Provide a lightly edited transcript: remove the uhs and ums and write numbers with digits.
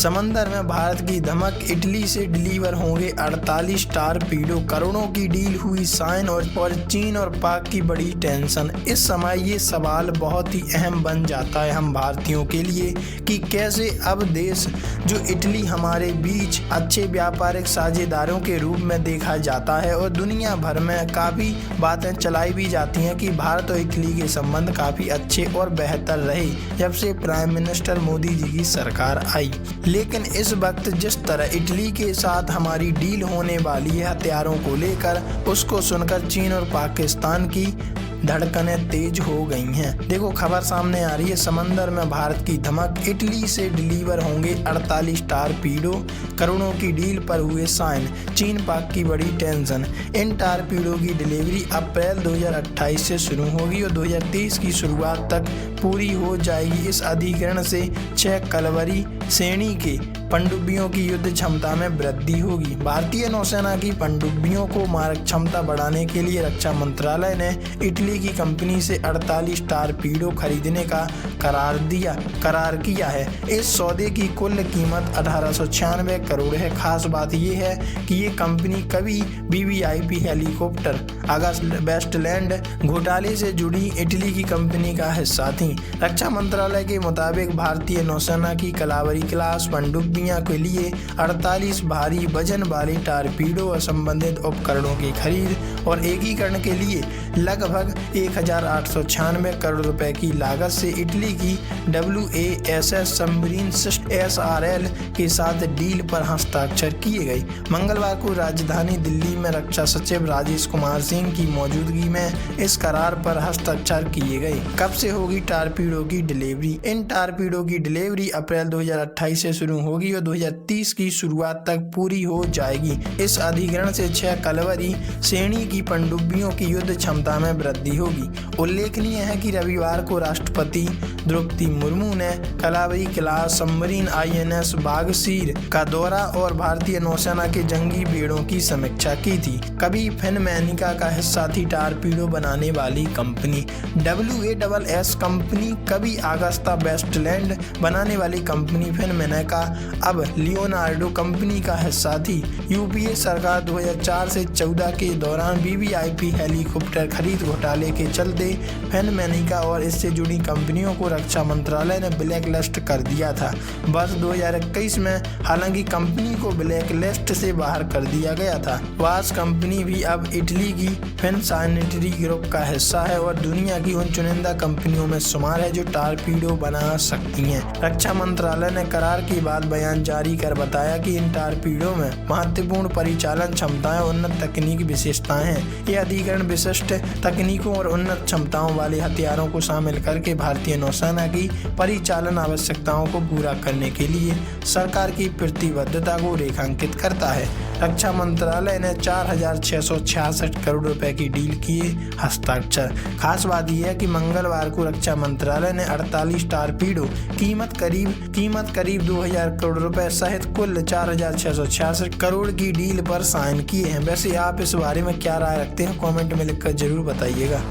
समंदर में भारत की धमक, इटली से डिलीवर होंगे 48 टारपीडो, करोड़ों की डील हुई साइन और चीन और पाक की बड़ी टेंशन। इस समय ये सवाल बहुत ही अहम बन जाता है हम भारतीयों के लिए कि कैसे अब देश जो इटली हमारे बीच अच्छे व्यापारिक साझेदारों के रूप में देखा जाता है और दुनिया भर में काफ़ी बातें चलाई भी जाती हैं कि भारत और इटली के संबंध काफ़ी अच्छे और बेहतर रहे जब से प्राइम मिनिस्टर मोदी जी की सरकार आई। लेकिन इस वक्त जिस तरह इटली के साथ हमारी डील होने वाली है हथियारों को लेकर, उसको सुनकर चीन और पाकिस्तान की धड़कनें तेज हो गई हैं। देखो खबर सामने आ रही है, समंदर में भारत की धमक, इटली से डिलीवर होंगे 48 टारपीडो, करोड़ों की डील पर हुए साइन, चीन पाक की बड़ी टेंशन। इन टारपीडो की डिलीवरी अप्रैल 2028 से शुरू होगी और 2030 की शुरुआत तक पूरी हो जाएगी। इस अधिग्रहण से 6 कलवरी श्रेणी के पनडुब्बियों की युद्ध क्षमता में वृद्धि होगी। भारतीय नौसेना की पनडुब्बियों को मारक क्षमता बढ़ाने के लिए रक्षा मंत्रालय ने इटली की कंपनी से 48 टारपीडो खरीदने का करार किया है। इस सौदे की कुल कीमत 1896 करोड़ है। खास बात यह है कि ये कंपनी कभी वीवीआईपी हेलीकॉप्टर अगस्त वेस्टलैंड घोटाले से जुड़ी इटली की कंपनी का हिस्सा थी। रक्षा मंत्रालय के मुताबिक भारतीय नौसेना की कलावरी क्लास पनडुब्बियां के लिए 48 भारी वजन वाली टारपीडो और संबंधित उपकरणों की खरीद और एकीकरण के लिए लगभग 1896 करोड़ रुपए की लागत से इटली की WASS सबमरीन सिस्टम SRL के साथ डील पर हस्ताक्षर किए गए। मंगलवार को राजधानी दिल्ली में रक्षा सचिव राजेश कुमार सिंह की मौजूदगी में इस करार पर हस्ताक्षर किए गए। कब से होगी टारपीडो की डिलीवरी? इन टारपीडो की डिलीवरी अप्रैल 2028 से शुरू होगी और 2030 की शुरुआत तक पूरी हो जाएगी। इस अधिग्रहण से 6 कलवरी श्रेणी की पनडुब्बियों की युद्ध क्षमता में वृद्धि होगी। उल्लेखनीय है कि रविवार को राष्ट्रपति द्रौपदी मुर्मू ने Kalvari class submarine INS Vagsheer का दौरा और भारतीय नौसेना के जंगी बेड़ों की समीक्षा की थी। कभी फिनमैनिका का हिस्सा थी टारपीडो बनाने वाली कंपनी WASS कंपनी, कभी अगस्ता वेस्टलैंड बनाने वाली कंपनी फिनमैनिका अब लियोनार्डो कंपनी का हिस्सा थी। UPA सरकार 2004 से 14 के दौरान वीवीआईपी हेलीकॉप्टर खरीद घोटाले के चलते फिनमैनिका और इससे जुड़ी कंपनियों को रक्षा मंत्रालय ने ब्लैक लिस्ट कर दिया था। वर्ष 2021 में हालांकि कंपनी को ब्लैक लिस्ट से बाहर कर दिया गया था। वास कंपनी भी अब इटली की फिनसैनिटरी ग्रुप का हिस्सा है और दुनिया की उन चुनिंदा कंपनियों में शुमार है जो टारपीडो बना सकती हैं। रक्षा मंत्रालय ने करार के बाद बयान जारी कर बताया कि इन टारपीडो में महत्वपूर्ण परिचालन क्षमताएं और उन्नत तकनीकी विशेषताएं हैं। ये अधिग्रहण विशिष्ट तकनीकों और उन्नत क्षमताओं वाले हथियारों को शामिल करके भारतीय नौसेना की परिचालन आवश्यकताओं को पूरा करने के लिए सरकार की प्रतिबद्धता को रेखांकित करता है। रक्षा मंत्रालय ने 4,666 करोड़ रुपए की डील किए हस्ताक्षर। खास बात यह है कि मंगलवार को रक्षा मंत्रालय ने 48 टारपीडो कीमत करीब 2,000 करोड़ रुपए सहित कुल 4,666 करोड़ की डील पर साइन किए हैं। वैसे आप इस बारे में क्या राय रखते हैं? कमेंट में लिखकर जरूर बताइएगा।